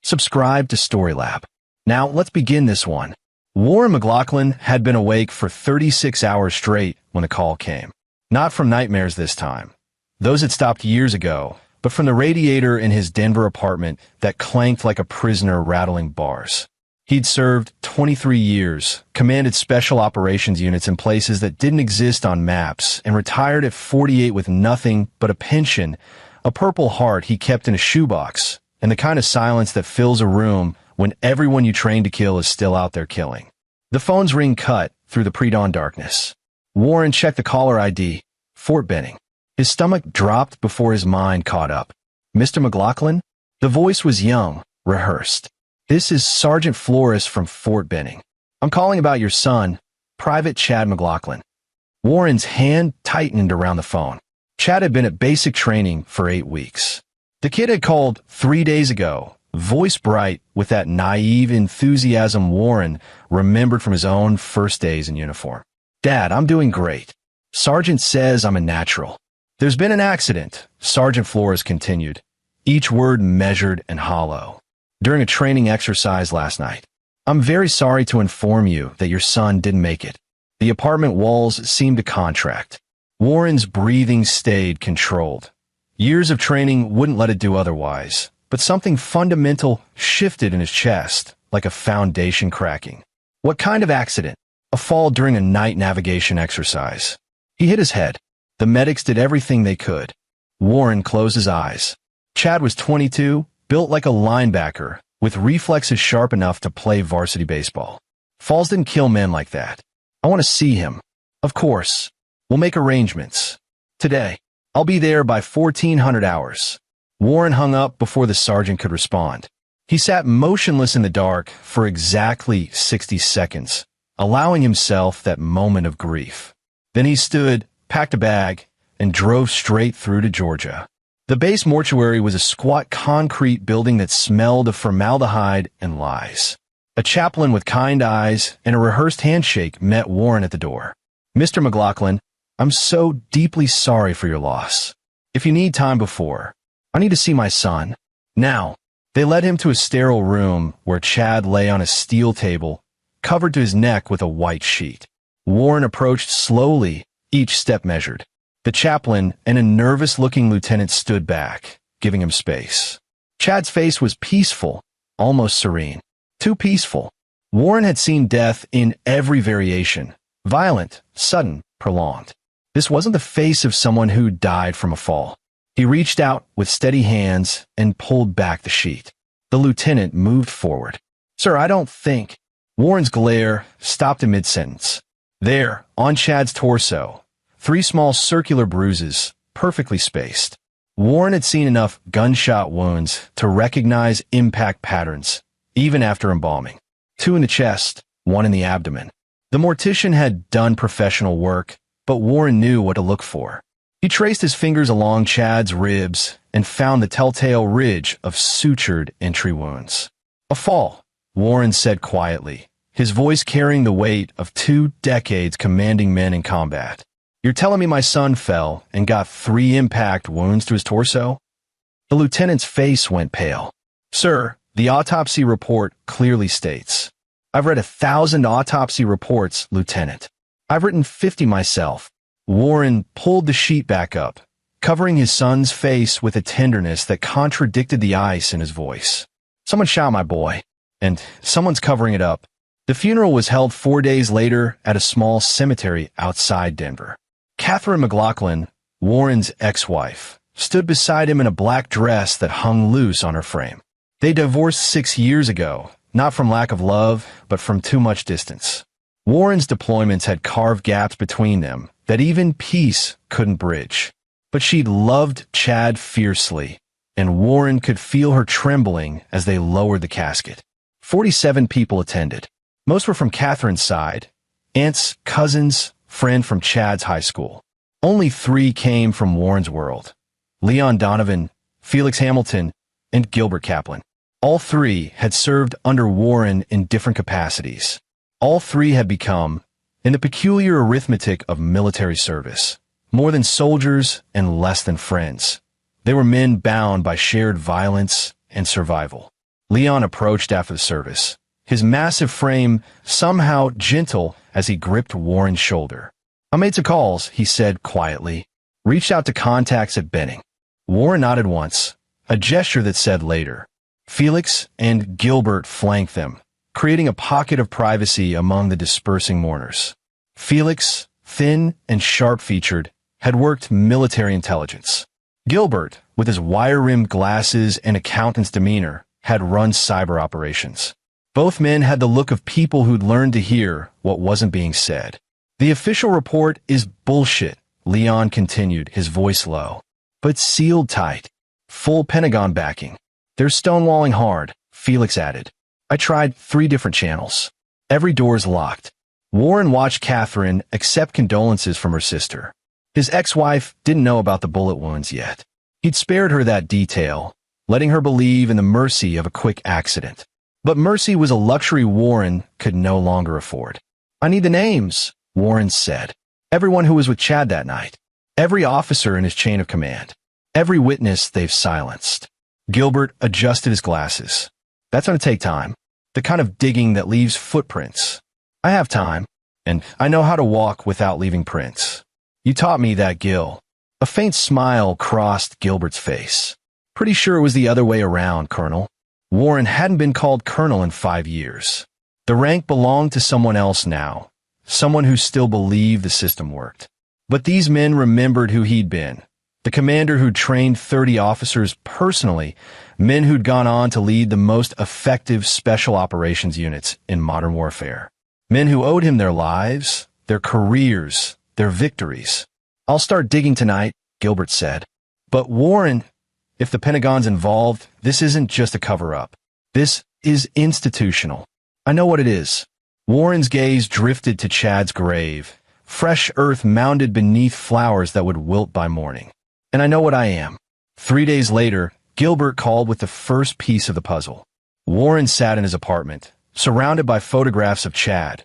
Subscribe to Storylab. Now, let's begin this one. Warren McLaughlin had been awake for 36 hours straight when the call came. Not from nightmares this time. Those had stopped years ago, but from the radiator in his Denver apartment that clanked like a prisoner rattling bars. He'd served 23 years, commanded special operations units in places that didn't exist on maps, and retired at 48 with nothing but a pension, a Purple Heart he kept in a shoebox, and the kind of silence that fills a room when everyone you trained to kill is still out there killing. The phone's ring cut through the pre-dawn darkness. Warren checked the caller ID, Fort Benning. His stomach dropped before his mind caught up. Mr. McLaughlin? The voice was young, rehearsed. This is Sergeant Flores from Fort Benning. I'm calling about your son, Private Chad McLaughlin. Warren's hand tightened around the phone. Chad had been at basic training for 8 weeks. The kid had called 3 days ago, voice bright with that naive enthusiasm Warren remembered from his own first days in uniform. Dad, I'm doing great. Sergeant says I'm a natural. There's been an accident, Sergeant Flores continued, each word measured and hollow. During a training exercise last night. I'm very sorry to inform you that your son didn't make it. The apartment walls seemed to contract. Warren's breathing stayed controlled. Years of training wouldn't let it do otherwise, but something fundamental shifted in his chest, like a foundation cracking. What kind of accident? A fall during a night navigation exercise. He hit his head. The medics did everything they could. Warren closed his eyes. Chad was 22, built like a linebacker, with reflexes sharp enough to play varsity baseball. Falls didn't kill men like that. I want to see him. Of course. We'll make arrangements. Today. I'll be there by 1400 hours. Warren hung up before the sergeant could respond. He sat motionless in the dark for exactly 60 seconds, allowing himself that moment of grief. Then he stood, packed a bag, and drove straight through to Georgia. The base mortuary was a squat concrete building that smelled of formaldehyde and lies. A chaplain with kind eyes and a rehearsed handshake met Warren at the door. Mr. McLaughlin, I'm so deeply sorry for your loss. If you need time before, I need to see my son. Now, they led him to a sterile room where Chad lay on a steel table, covered to his neck with a white sheet. Warren approached slowly, each step measured. The chaplain and a nervous-looking lieutenant stood back, giving him space. Chad's face was peaceful, almost serene. Too peaceful. Warren had seen death in every variation. Violent, sudden, prolonged. This wasn't the face of someone who died from a fall. He reached out with steady hands and pulled back the sheet. The lieutenant moved forward. Sir, I don't think... Warren's glare stopped in mid-sentence. There, on Chad's torso, 3 small circular bruises, perfectly spaced. Warren had seen enough gunshot wounds to recognize impact patterns, even after embalming. 2 in the chest, 1 in the abdomen. The mortician had done professional work, but Warren knew what to look for. He traced his fingers along Chad's ribs and found the telltale ridge of sutured entry wounds. A fall, Warren said quietly, his voice carrying the weight of 2 decades commanding men in combat. You're telling me my son fell and got 3 impact wounds to his torso? The lieutenant's face went pale. Sir, the autopsy report clearly states. I've read 1,000 autopsy reports, Lieutenant. I've written 50 myself. Warren pulled the sheet back up, covering his son's face with a tenderness that contradicted the ice in his voice. Someone shot my boy, and someone's covering it up. The funeral was held 4 days later at a small cemetery outside Denver. Catherine McLaughlin, Warren's ex-wife, stood beside him in a black dress that hung loose on her frame. They divorced 6 years ago, not from lack of love, but from too much distance. Warren's deployments had carved gaps between them that even peace couldn't bridge. But she'd loved Chad fiercely, and Warren could feel her trembling as they lowered the casket. 47 people attended. Most were from Catherine's side, aunts, cousins, friend from Chad's high school. Only 3 came from Warren's world. Leon Donovan, Felix Hamilton, and Gilbert Kaplan. All 3 had served under Warren in different capacities. All 3 had become, in the peculiar arithmetic of military service, more than soldiers and less than friends. They were men bound by shared violence and survival. Leon approached after the service, his massive frame somehow gentle as he gripped Warren's shoulder. "I made some calls," he said quietly. "Reached out to contacts at Benning." Warren nodded once, a gesture that said later. Felix and Gilbert flanked them, creating a pocket of privacy among the dispersing mourners. Felix, thin and sharp-featured, had worked military intelligence. Gilbert, with his wire-rimmed glasses and accountant's demeanor, had run cyber operations. Both men had the look of people who'd learned to hear what wasn't being said. "The official report is bullshit," Leon continued, his voice low. "But sealed tight. Full Pentagon backing. They're stonewalling hard," Felix added. "I tried 3 different channels. Every door's locked." Warren watched Catherine accept condolences from her sister. His ex-wife didn't know about the bullet wounds yet. He'd spared her that detail, letting her believe in the mercy of a quick accident. But mercy was a luxury Warren could no longer afford. "I need the names," Warren said. "Everyone who was with Chad that night. Every officer in his chain of command. Every witness they've silenced." Gilbert adjusted his glasses. "That's going to take time. The kind of digging that leaves footprints. I have time, and I know how to walk without leaving prints. You taught me that, Gil." A faint smile crossed Gilbert's face. "Pretty sure it was the other way around, Colonel." Warren hadn't been called Colonel in 5 years. The rank belonged to someone else now, someone who still believed the system worked. But these men remembered who he'd been, the commander who'd trained 30 officers personally, men who'd gone on to lead the most effective special operations units in modern warfare. Men who owed him their lives, their careers, their victories. "I'll start digging tonight," Gilbert said. "But Warren, if the Pentagon's involved, this isn't just a cover-up. This is institutional. I know what it is." Warren's gaze drifted to Chad's grave, fresh earth mounded beneath flowers that would wilt by morning. "And I know what I am." 3 days later, Gilbert called with the first piece of the puzzle. Warren sat in his apartment, surrounded by photographs of Chad.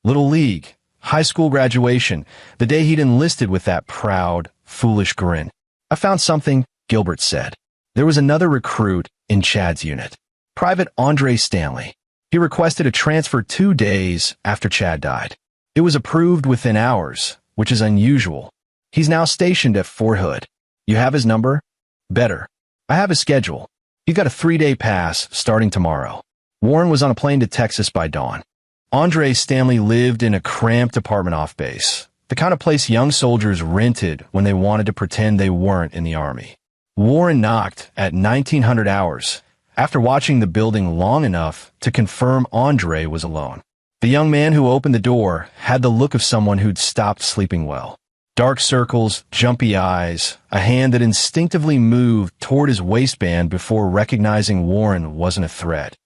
Little League, high school graduation, the day he'd enlisted with that proud, foolish grin. "I found something," Gilbert said. There was another recruit in Chad's unit. Private Andre Stanley. He requested a transfer 2 days after Chad died. It was approved within hours, which is unusual. He's now stationed at Fort Hood. "You have his number?" "Better. I have his schedule. He's got a 3-day pass starting tomorrow." Warren was on a plane to Texas by dawn. Andre Stanley lived in a cramped apartment off base, the kind of place young soldiers rented when they wanted to pretend they weren't in the Army. Warren knocked at 1900 hours, after watching the building long enough to confirm Andre was alone. The young man who opened the door had the look of someone who'd stopped sleeping well. Dark circles, jumpy eyes, a hand that instinctively moved toward his waistband before recognizing Warren wasn't a threat.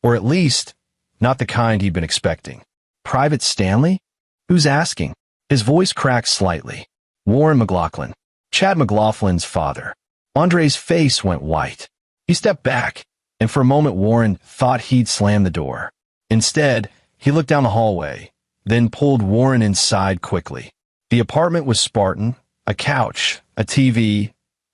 Or at least, not the kind he'd been expecting. "Private Stanley? Who's asking?" His voice cracked slightly. "Warren McLaughlin. Chad McLaughlin's father." Andre's face went white. He stepped back, and for a moment Warren thought he'd slam the door. Instead, he looked down the hallway, then pulled Warren inside quickly. The apartment was Spartan, a couch, a TV,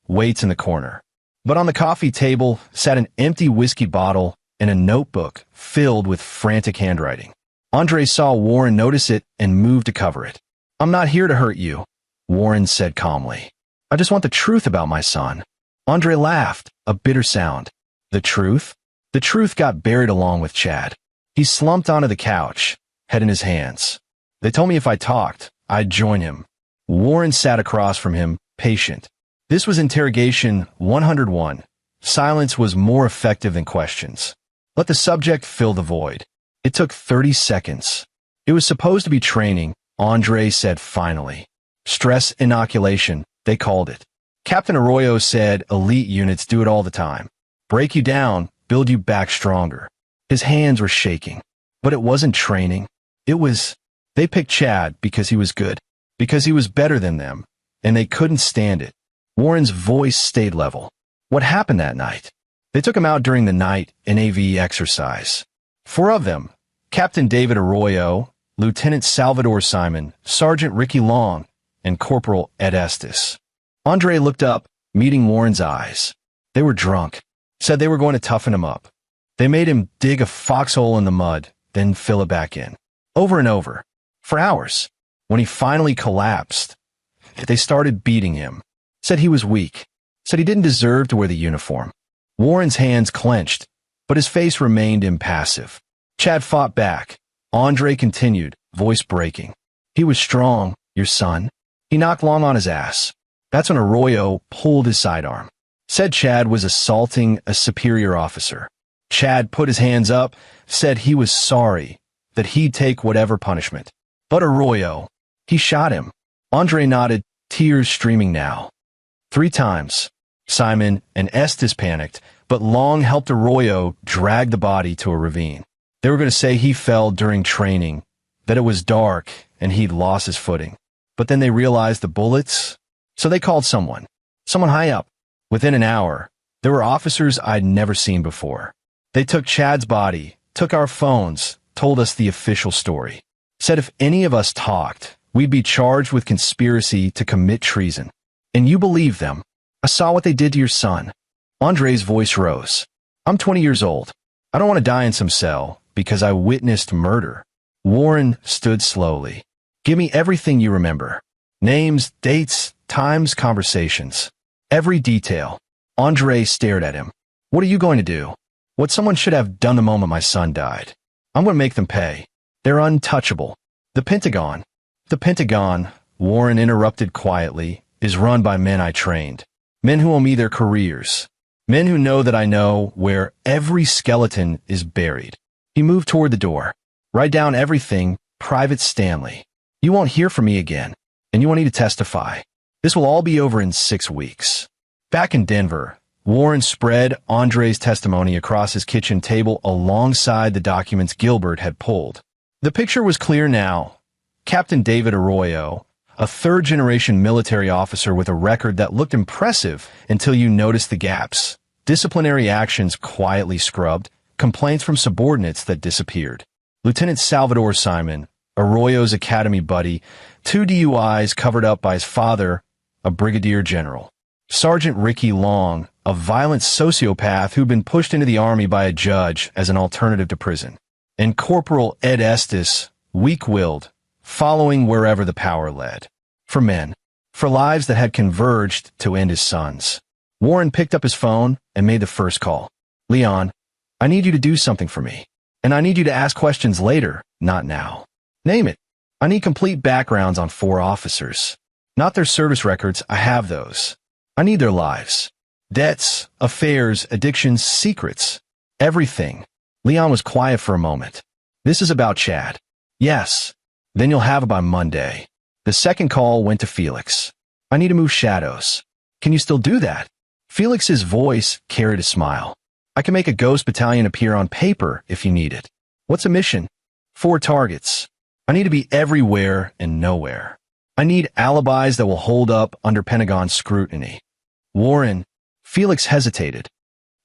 weights in the corner. But on the coffee table sat an empty whiskey bottle and a notebook filled with frantic handwriting. Andre saw Warren notice it and moved to cover it. "I'm not here to hurt you," Warren said calmly. "I just want the truth about my son." Andre laughed, a bitter sound. "The truth?" The truth got buried along with Chad. He slumped onto the couch, head in his hands. "They told me if I talked, I'd join him." Warren sat across from him, patient. This was interrogation 101. Silence was more effective than questions. Let the subject fill the void. It took 30 seconds. "It was supposed to be training," Andre said finally. "Stress inoculation, they called it. Captain Arroyo said elite units do it all the time. Break you down, build you back stronger." His hands were shaking. But it wasn't training. It was... They picked Chad because he was good, because he was better than them, and they couldn't stand it. Warren's voice stayed level. "What happened that night?" "They took him out during the night in AV exercise. 4 of them, Captain David Arroyo, Lieutenant Salvador Simon, Sergeant Ricky Long, and Corporal Ed Estes." Andre looked up, meeting Warren's eyes. "They were drunk. Said they were going to toughen him up. They made him dig a foxhole in the mud, then fill it back in. Over and over. For hours. When he finally collapsed, they started beating him. Said he was weak. Said he didn't deserve to wear the uniform. Warren's hands clenched, but his face remained impassive. Chad fought back. Andre continued, voice breaking. He was strong, your son. He knocked Long on his ass. That's when Arroyo pulled his sidearm. Said Chad was assaulting a superior officer. Chad put his hands up, said he was sorry, that he'd take whatever punishment. But Arroyo, he shot him. Andre nodded, tears streaming now. 3 times. Simon and Estes panicked, but Long helped Arroyo drag the body to a ravine. They were going to say he fell during training, that it was dark and he'd lost his footing. But then they realized the bullets, so they called someone high up. Within an hour, there were officers I'd never seen before. They took Chad's body, took our phones, told us the official story. Said if any of us talked, we'd be charged with conspiracy to commit treason. And you believe them. I saw what they did to your son. Andre's voice rose. I'm 20 years old. I don't want to die in some cell because I witnessed murder. Warren stood slowly. Give me everything you remember. Names, dates, times, conversations. Every detail. Andre stared at him. What are you going to do? What someone should have done the moment my son died. I'm going to make them pay. They're untouchable. The Pentagon, Warren interrupted quietly, is run by men I trained. Men who owe me their careers. Men who know that I know where every skeleton is buried. He moved toward the door. Write down everything, Private Stanley. You won't hear from me again, and you won't need to testify. This will all be over in 6 weeks. Back in Denver, Warren spread Andre's testimony across his kitchen table alongside the documents Gilbert had pulled. The picture was clear now. Captain David Arroyo, a third-generation military officer with a record that looked impressive until you noticed the gaps. Disciplinary actions quietly scrubbed, complaints from subordinates that disappeared. Lieutenant Salvador Simon, Arroyo's academy buddy, 2 DUIs covered up by his father, a brigadier general. Sergeant Ricky Long, a violent sociopath who'd been pushed into the army by a judge as an alternative to prison. And Corporal Ed Estes, weak-willed, following wherever the power led. For men. For lives that had converged to end his son's. Warren picked up his phone and made the first call. Leon, I need you to do something for me. And I need you to ask questions later, not now. Name it. I need complete backgrounds on 4 officers. Not their service records, I have those. I need their lives. Debts, affairs, addictions, secrets. Everything. Leon was quiet for a moment. This is about Chad. Yes. Then you'll have it by Monday. The second call went to Felix. I need to move shadows. Can you still do that? Felix's voice carried a smile. I can make a ghost battalion appear on paper if you need it. What's a mission? 4 targets. I need to be everywhere and nowhere. I need alibis that will hold up under Pentagon scrutiny. Warren, Felix hesitated.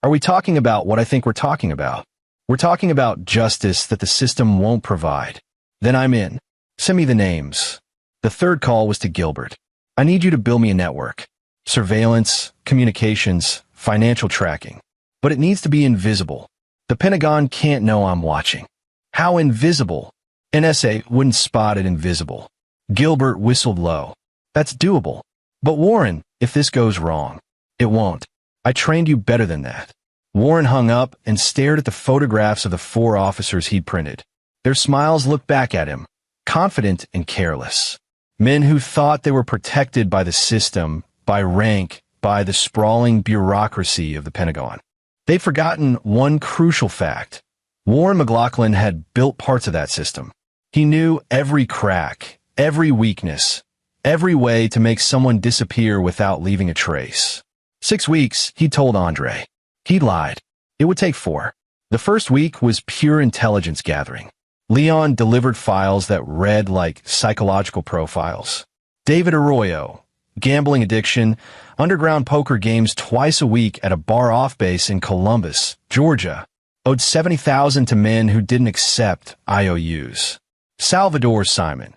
Are we talking about what I think we're talking about? We're talking about justice that the system won't provide. Then I'm in. Send me the names. The third call was to Gilbert. I need you to build me a network. Surveillance, communications, financial tracking. But it needs to be invisible. The Pentagon can't know I'm watching. How invisible? NSA wouldn't spot it invisible. Gilbert whistled low. That's doable. But Warren, if this goes wrong, it won't. I trained you better than that. Warren hung up and stared at the photographs of the 4 officers he'd printed. Their smiles looked back at him, confident and careless. Men who thought they were protected by the system, by rank, by the sprawling bureaucracy of the Pentagon. They'd forgotten one crucial fact. Warren McLaughlin had built parts of that system. He knew every crack, every weakness, every way to make someone disappear without leaving a trace. 6 weeks, he told Andre. He'd lied. It would take 4. The first week was pure intelligence gathering. Leon delivered files that read like psychological profiles. David Arroyo, gambling addiction, underground poker games twice a week at a bar off base in Columbus, Georgia, owed $70,000 to men who didn't accept IOUs. Salvador Simon,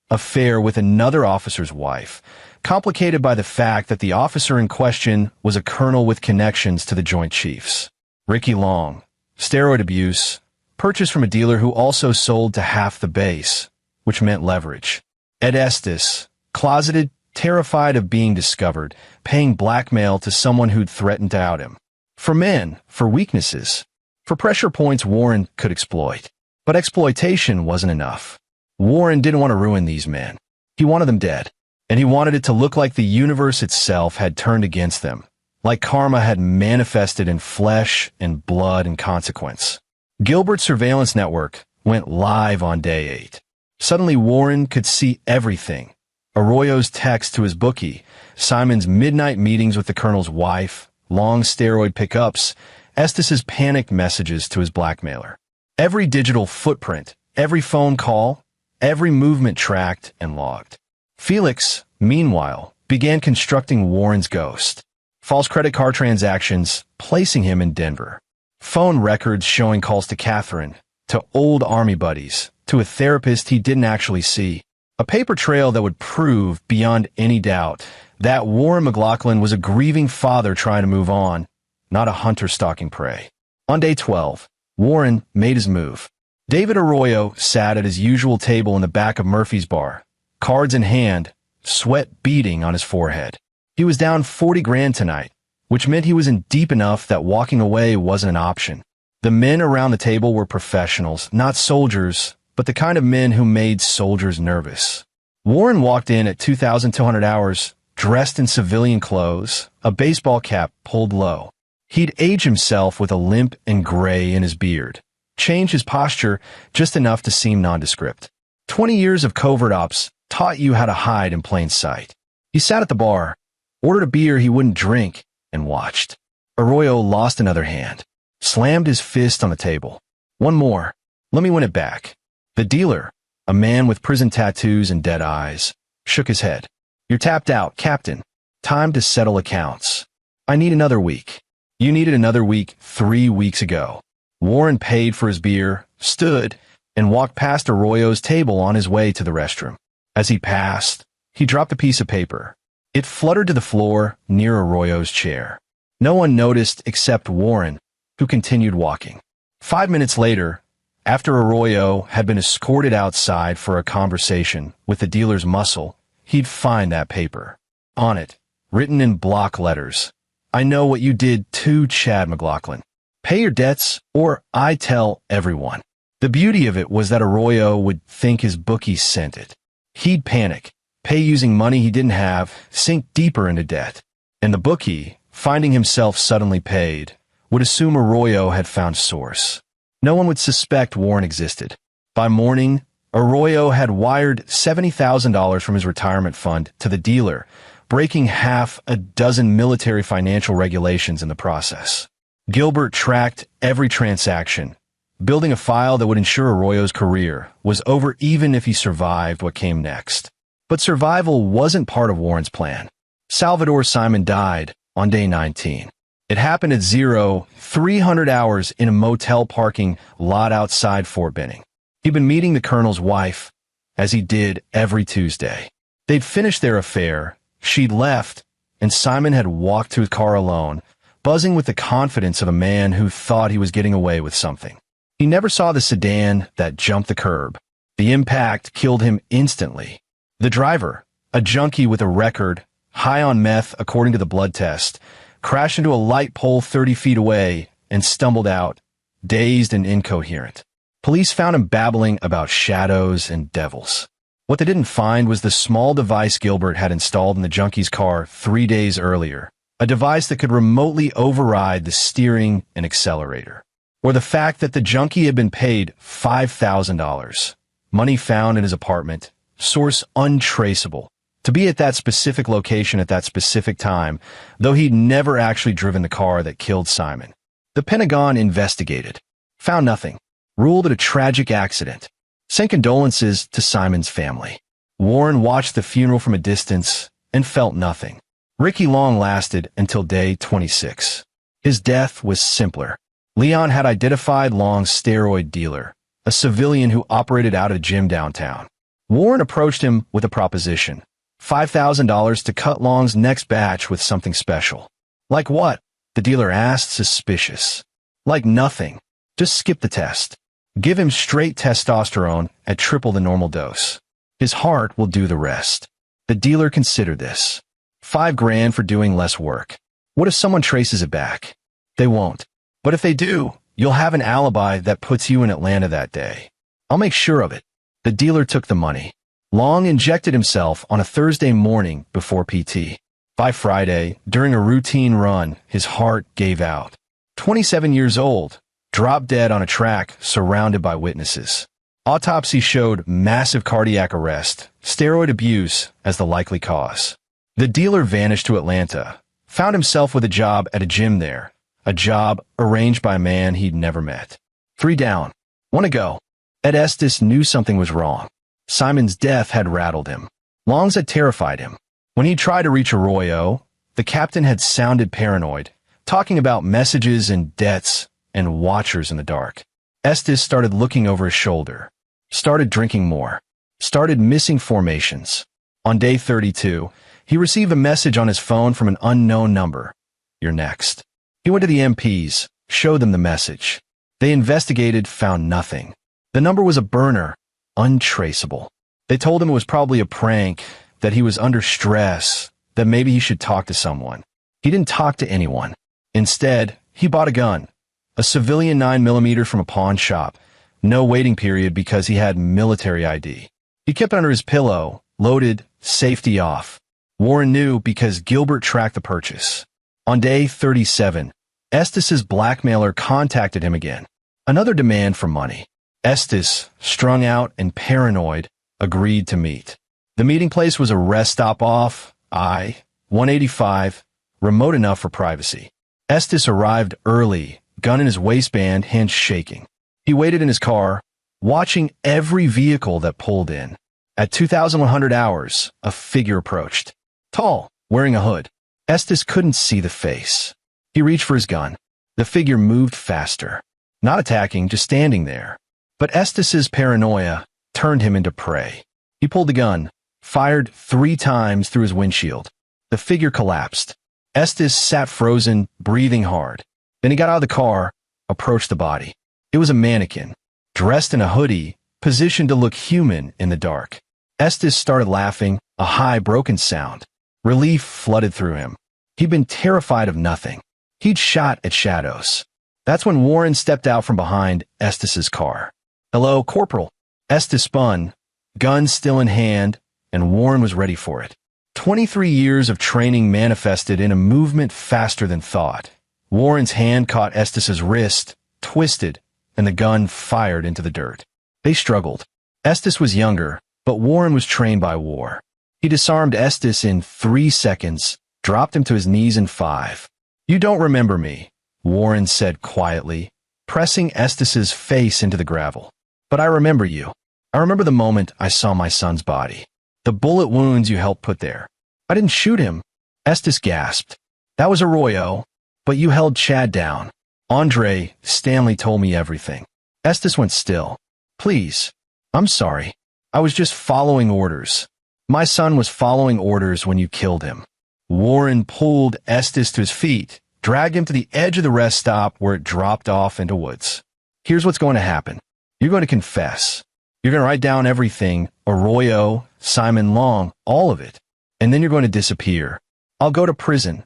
affair with another officer's wife, complicated by the fact that the officer in question was a colonel with connections to the Joint Chiefs. Ricky Long, steroid abuse, purchased from a dealer who also sold to half the base, which meant leverage. Ed Estes, closeted, terrified of being discovered, paying blackmail to someone who'd threatened to out him. For men, for weaknesses, for pressure points Warren could exploit. But exploitation wasn't enough. Warren didn't want to ruin these men. He wanted them dead. And he wanted it to look like the universe itself had turned against them, like karma had manifested in flesh and blood and consequence. Gilbert's surveillance network went live on day 8. Suddenly Warren could see everything. Arroyo's text to his bookie, Simon's midnight meetings with the colonel's wife, long steroid pickups, Estes's panicked messages to his blackmailer. Every digital footprint, every phone call, every movement tracked and logged. Felix, meanwhile, began constructing Warren's ghost. False credit card transactions, placing him in Denver. Phone records showing calls to Catherine, to old army buddies, to a therapist he didn't actually see. A paper trail that would prove, beyond any doubt, that Warren McLaughlin was a grieving father trying to move on, not a hunter stalking prey. On day 12, Warren made his move. David Arroyo sat at his usual table in the back of Murphy's bar, cards in hand, sweat beading on his forehead. He was down 40 grand tonight, which meant he was in deep enough that walking away wasn't an option. The men around the table were professionals, not soldiers, but the kind of men who made soldiers nervous. Warren walked in at 2,200 hours, dressed in civilian clothes, a baseball cap pulled low. He'd aged himself with a limp and gray in his beard, changed his posture just enough to seem nondescript. 20 years of covert ops taught you how to hide in plain sight. He sat at the bar, ordered a beer he wouldn't drink, and watched. Arroyo lost another hand, slammed his fist on the table. One more. Let me win it back. The dealer, a man with prison tattoos and dead eyes, shook his head. You're tapped out, Captain. Time to settle accounts. I need another week. You needed another week 3 weeks ago. Warren paid for his beer, stood, and walked past Arroyo's table on his way to the restroom. As he passed, he dropped a piece of paper. It fluttered to the floor near Arroyo's chair. No one noticed except Warren, who continued walking. 5 minutes later, after Arroyo had been escorted outside for a conversation with the dealer's muscle, he'd find that paper. On it, written in block letters, I know what you did to Chad McLaughlin. Pay your debts, or I tell everyone. The beauty of it was that Arroyo would think his bookie sent it. He'd panic, pay using money he didn't have, sink deeper into debt. And the bookie, finding himself suddenly paid, would assume Arroyo had found source. No one would suspect Warren existed. By morning, Arroyo had wired $70,000 from his retirement fund to the dealer, breaking half a dozen military financial regulations in the process. Gilbert tracked every transaction, building a file that would ensure Arroyo's career was over even if he survived what came next. But survival wasn't part of Warren's plan. Salvador Simon died on day 19. It happened at 0300 hours in a motel parking lot outside Fort Benning. He'd been meeting the colonel's wife, as he did every Tuesday. They'd finished their affair, she'd left, and Simon had walked to his car alone, buzzing with the confidence of a man who thought he was getting away with something. He never saw the sedan that jumped the curb. The impact killed him instantly. The driver, a junkie with a record, high on meth according to the blood test, crashed into a light pole 30 feet away and stumbled out, dazed and incoherent. Police found him babbling about shadows and devils. What they didn't find was the small device Gilbert had installed in the junkie's car 3 days earlier, a device that could remotely override the steering and accelerator. Or the fact that the junkie had been paid $5,000, money found in his apartment, source untraceable, to be at that specific location at that specific time, though he'd never actually driven the car that killed Simon. The Pentagon investigated, found nothing, ruled it a tragic accident, sent condolences to Simon's family. Warren watched the funeral from a distance and felt nothing. Ricky Long lasted until day 26. His death was simpler. Leon had identified Long's steroid dealer, a civilian who operated out of a gym downtown. Warren approached him with a proposition, $5,000 to cut Long's next batch with something special. Like what? The dealer asked, suspicious. Like nothing. Just skip the test. Give him straight testosterone at triple the normal dose. His heart will do the rest. The dealer considered this. $5,000 for doing less work. What if someone traces it back? They won't. But if they do, you'll have an alibi that puts you in Atlanta that day. I'll make sure of it. The dealer took the money. Long injected himself on a Thursday morning before PT. By Friday, during a routine run, his heart gave out. 27 years old, dropped dead on a track surrounded by witnesses. Autopsy showed massive cardiac arrest, steroid abuse as the likely cause. The dealer vanished to Atlanta, found himself with a job at a gym there, a job arranged by a man he'd never met. 3 down. 1 to go. Ed Estes knew something was wrong. Simon's death had rattled him. Long's had terrified him. When he tried to reach Arroyo, the captain had sounded paranoid, talking about messages and debts and watchers in the dark. Estes started looking over his shoulder, started drinking more, started missing formations. On day 32, he received a message on his phone from an unknown number. You're next. He went to the MPs, showed them the message. They investigated, found nothing. The number was a burner, untraceable. They told him it was probably a prank, that he was under stress, that maybe he should talk to someone. He didn't talk to anyone. Instead, he bought a gun, a civilian 9mm from a pawn shop. No waiting period because he had military ID. He kept it under his pillow, loaded, safety off. Warren knew because Gilbert tracked the purchase. On day 37, Estes' blackmailer contacted him again. Another demand for money. Estes, strung out and paranoid, agreed to meet. The meeting place was a rest stop off I-185, remote enough for privacy. Estes arrived early, gun in his waistband, hands shaking. He waited in his car, watching every vehicle that pulled in. At 2,100 hours, a figure approached. Tall, wearing a hood. Estes couldn't see the face. He reached for his gun. The figure moved faster. Not attacking, just standing there. But Estes' paranoia turned him into prey. He pulled the gun, fired 3 times through his windshield. The figure collapsed. Estes sat frozen, breathing hard. Then he got out of the car, approached the body. It was a mannequin, dressed in a hoodie, positioned to look human in the dark. Estes started laughing, a high, broken sound. Relief flooded through him. He'd been terrified of nothing. He'd shot at shadows. That's when Warren stepped out from behind Estes' car. Hello, Corporal. Estes spun, gun still in hand, and Warren was ready for it. 23 years of training manifested in a movement faster than thought. Warren's hand caught Estes' wrist, twisted, and the gun fired into the dirt. They struggled. Estes was younger, but Warren was trained by war. He disarmed Estes in 3 seconds, dropped him to his knees in 5. You don't remember me, Warren said quietly, pressing Estes' face into the gravel. But I remember you. I remember the moment I saw my son's body. The bullet wounds you helped put there. I didn't shoot him. Estes gasped. That was Arroyo, but you held Chad down. Andre, Stanley told me everything. Estes went still. Please. I'm sorry. I was just following orders. My son was following orders when you killed him. Warren pulled Estes to his feet, dragged him to the edge of the rest stop where it dropped off into woods. Here's what's going to happen. You're going to confess. You're going to write down everything, Arroyo, Simon Long, all of it. And then you're going to disappear. I'll go to prison.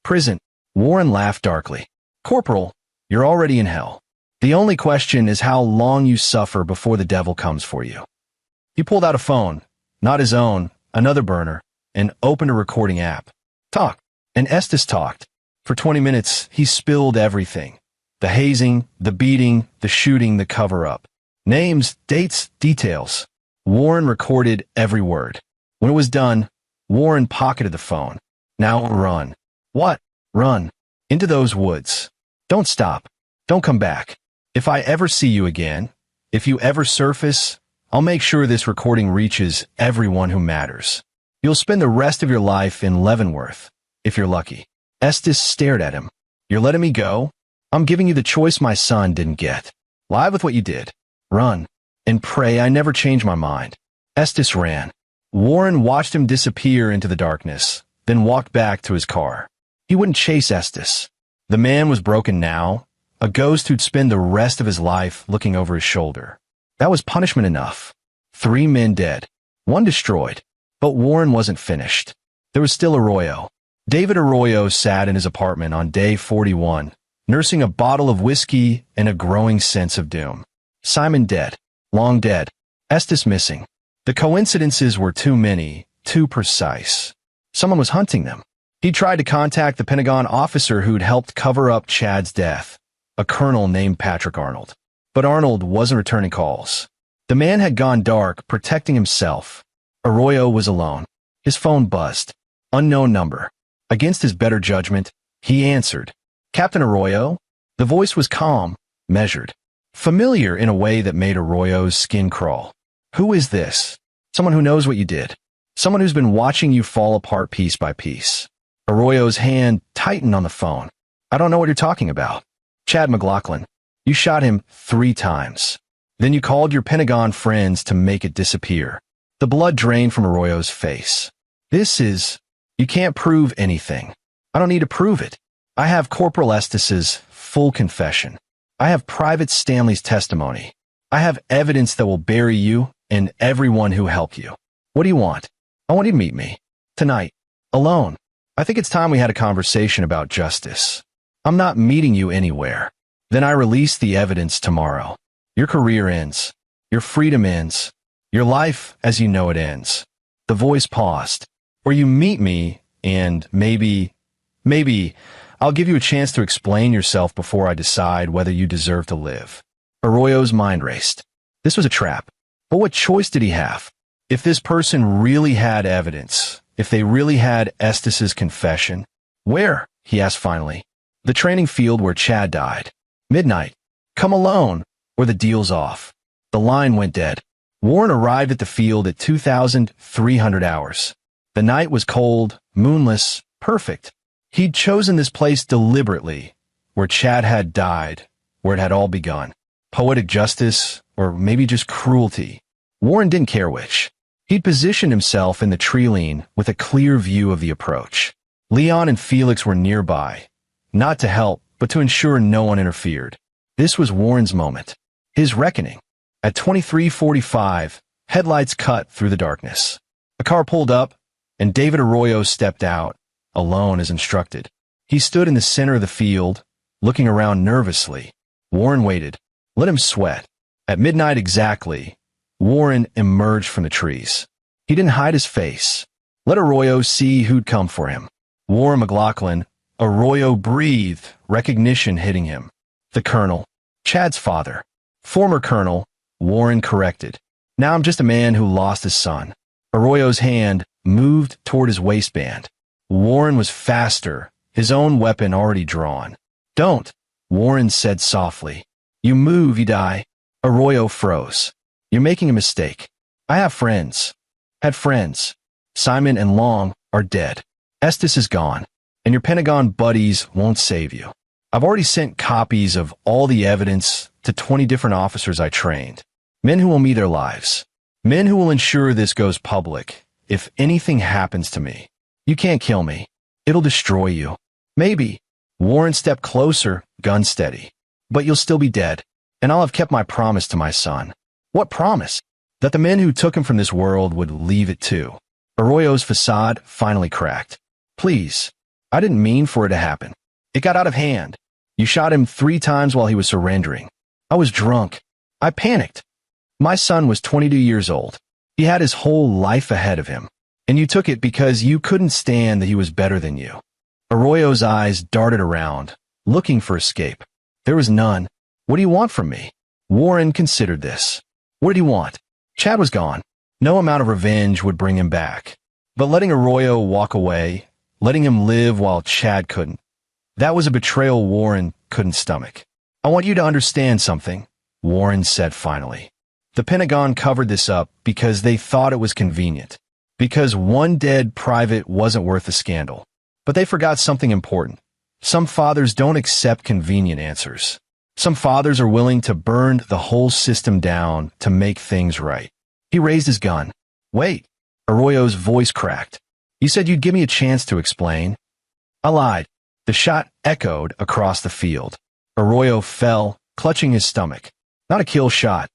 Prison. Warren laughed darkly. Corporal, you're already in hell. The only question is how long you suffer before the devil comes for you. He pulled out a phone, not his own, another burner, and opened a recording app. Talk. And Estes talked. For 20 minutes, he spilled everything. The hazing, the beating, the shooting, the cover-up. Names, dates, details. Warren recorded every word. When it was done, Warren pocketed the phone. Now run. What? Run. Into those woods. Don't stop. Don't come back. If I ever see you again, if you ever surface, I'll make sure this recording reaches everyone who matters. You'll spend the rest of your life in Leavenworth, if you're lucky. Estes stared at him. You're letting me go? I'm giving you the choice my son didn't get. Lie with what you did. Run. And pray I never change my mind. Estes ran. Warren watched him disappear into the darkness, then walked back to his car. He wouldn't chase Estes. The man was broken now, A ghost who'd spend the rest of his life looking over his shoulder. That was punishment enough. 3 men dead. 1 destroyed. But Warren wasn't finished. There was still Arroyo. David Arroyo sat in his apartment on day 41, nursing a bottle of whiskey and a growing sense of doom. Simon dead. Long dead. Estes missing. The coincidences were too many, too precise. Someone was hunting them. He tried to contact the Pentagon officer who'd helped cover up Chad's death, a colonel named Patrick Arnold. But Arnold wasn't returning calls. The man had gone dark, protecting himself. Arroyo was alone. His phone buzzed. Unknown number. Against his better judgment, he answered. Captain Arroyo? The voice was calm, measured, familiar in a way that made Arroyo's skin crawl. Who is this? Someone who knows what you did. Someone who's been watching you fall apart piece by piece. Arroyo's hand tightened on the phone. I don't know what you're talking about. Chad McLaughlin. You shot him 3 times. Then you called your Pentagon friends to make it disappear. The blood drained from Arroyo's face. You can't prove anything. I don't need to prove it. I have Corporal Estes's full confession. I have Private Stanley's testimony. I have evidence that will bury you and everyone who helped you. What do you want? I want you to meet me. Tonight. Alone. I think it's time we had a conversation about justice. I'm not meeting you anywhere. Then I release the evidence tomorrow. Your career ends. Your freedom ends. Your life as you know it ends. The voice paused. Or you meet me, and maybe I'll give you a chance to explain yourself before I decide whether you deserve to live. Arroyo's mind raced. This was a trap. But what choice did he have? If this person really had evidence, if they really had Estes's confession, where? He asked finally. The training field where Chad died. Midnight. Come alone, or the deal's off. The line went dead. Warren arrived at the field at 2,300 hours. The night was cold, moonless, perfect. He'd chosen this place deliberately, where Chad had died, where it had all begun. Poetic justice, or maybe just cruelty. Warren didn't care which. He'd positioned himself in the tree line with a clear view of the approach. Leon and Felix were nearby, not to help, but to ensure no one interfered. This was Warren's moment, his reckoning. At 23:45, headlights cut through the darkness. A car pulled up, and David Arroyo stepped out, alone as instructed. He stood in the center of the field, looking around nervously. Warren waited. Let him sweat. At midnight exactly, Warren emerged from the trees. He didn't hide his face. Let Arroyo see who'd come for him. Warren McLaughlin. Arroyo breathed, recognition hitting him. The colonel. Chad's father. Former colonel. Warren corrected. Now I'm just a man who lost his son. Arroyo's hand moved toward his waistband. Warren was faster, his own weapon already drawn. Don't, Warren said softly. You move, you die. Arroyo froze. You're making a mistake. I have friends. Had friends. Simon and Long are dead. Estes is gone, and your Pentagon buddies won't save you. I've already sent copies of all the evidence to 20 different officers I trained. Men who will meet their lives. Men who will ensure this goes public. If anything happens to me, you can't kill me. It'll destroy you. Maybe. Warren stepped closer, gun steady. But you'll still be dead, and I'll have kept my promise to my son. What promise? That the men who took him from this world would leave it too. Arroyo's facade finally cracked. Please. I didn't mean for it to happen. It got out of hand. You shot him 3 times while he was surrendering. I was drunk. I panicked. My son was 22 years old. He had his whole life ahead of him. And you took it because you couldn't stand that he was better than you. Arroyo's eyes darted around, looking for escape. There was none. What do you want from me? Warren considered this. What did he want? Chad was gone. No amount of revenge would bring him back. But letting Arroyo walk away, letting him live while Chad couldn't, that was a betrayal Warren couldn't stomach. I want you to understand something, Warren said finally. The Pentagon covered this up because they thought it was convenient. Because one dead private wasn't worth the scandal. But they forgot something important. Some fathers don't accept convenient answers. Some fathers are willing to burn the whole system down to make things right. He raised his gun. Wait. Arroyo's voice cracked. You said you'd give me a chance to explain. I lied. The shot echoed across the field. Arroyo fell, clutching his stomach. Not a kill shot.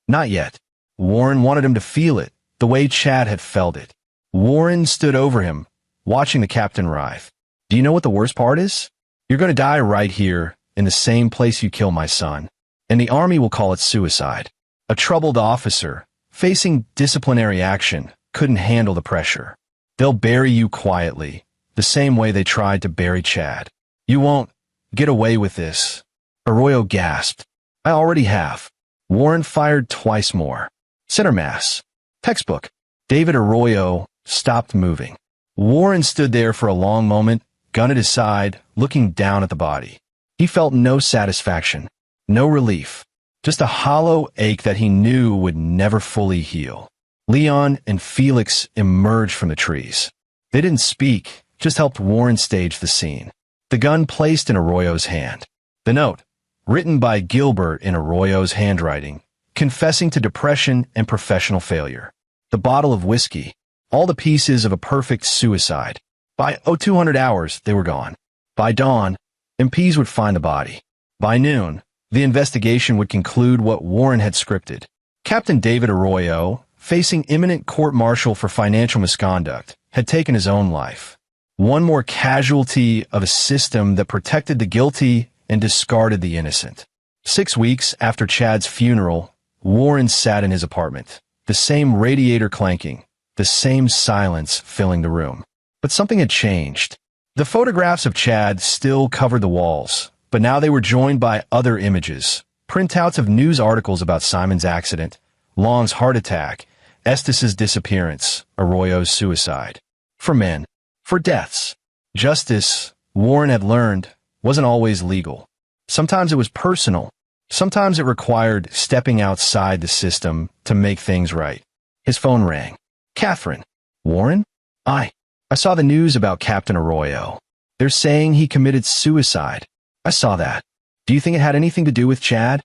Not yet. Warren wanted him to feel it, the way Chad had felt it. Warren stood over him, watching the captain writhe. Do you know what the worst part is? You're going to die right here, in the same place you killed my son. And the army will call it suicide. A troubled officer, facing disciplinary action, couldn't handle the pressure. They'll bury you quietly, the same way they tried to bury Chad. You won't get away with this. Arroyo gasped. I already have. Warren fired twice more. Center mass. Textbook. David Arroyo stopped moving. Warren stood there for a long moment, gun at his side, looking down at the body. He felt no satisfaction, no relief, just a hollow ache that he knew would never fully heal. Leon and Felix emerged from the trees. They didn't speak, just helped Warren stage the scene. The gun placed in Arroyo's hand. The note, written by Gilbert in Arroyo's handwriting, confessing to depression and professional failure. The bottle of whiskey, all the pieces of a perfect suicide. By 0200 hours, they were gone. By dawn, MPs would find the body. By noon, the investigation would conclude what Warren had scripted. Captain David Arroyo, facing imminent court-martial for financial misconduct, had taken his own life. One more casualty of a system that protected the guilty and discarded the innocent. 6 weeks after Chad's funeral, Warren sat in his apartment, the same radiator clanking, the same silence filling the room. But something had changed. The photographs of Chad still covered the walls, but now they were joined by other images, printouts of news articles about Simon's accident, Long's heart attack, Estes' disappearance, Arroyo's suicide. For men, for deaths. Justice, Warren had learned, wasn't always legal. Sometimes it was personal. Sometimes it required stepping outside the system to make things right. His phone rang. Catherine. Warren? I saw the news about Captain Arroyo. They're saying he committed suicide. I saw that. Do you think it had anything to do with Chad?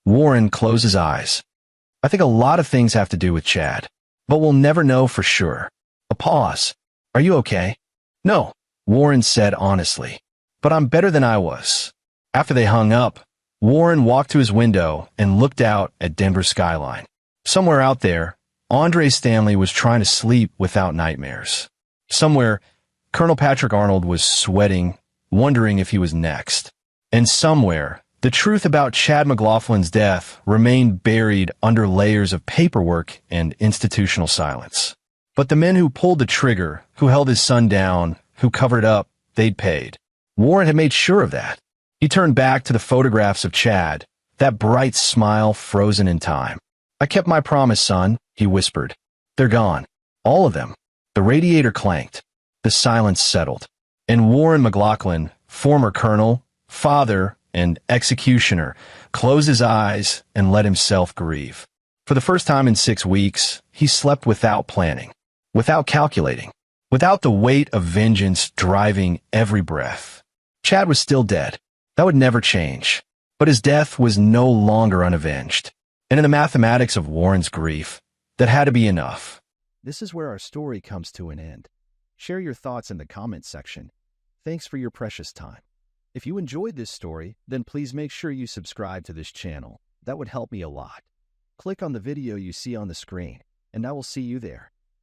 Warren closed his eyes. I think a lot of things have to do with Chad, but we'll never know for sure. A pause. Are you okay? No, Warren said honestly, but I'm better than I was. After they hung up, Warren walked to his window and looked out at Denver's skyline. Somewhere out there, Andre Stanley was trying to sleep without nightmares. Somewhere, Colonel Patrick Arnold was sweating, wondering if he was next. And somewhere, the truth about Chad McLaughlin's death remained buried under layers of paperwork and institutional silence. But the men who pulled the trigger, who held his son down, who covered up, they'd paid. Warren had made sure of that. He turned back to the photographs of Chad, that bright smile frozen in time. I kept my promise, son, he whispered. They're gone. All of them. The radiator clanked. The silence settled. And Warren McLaughlin, former colonel, father, and executioner, closed his eyes and let himself grieve. For the first time in 6 weeks, he slept without planning, without calculating, without the weight of vengeance driving every breath. Chad was still dead. That would never change. But his death was no longer unavenged. And in the mathematics of Warren's grief, that had to be enough. This is where our story comes to an end. Share your thoughts in the comments section. Thanks for your precious time. If you enjoyed this story, then please make sure you subscribe to this channel. That would help me a lot. Click on the video you see on the screen, and I will see you there.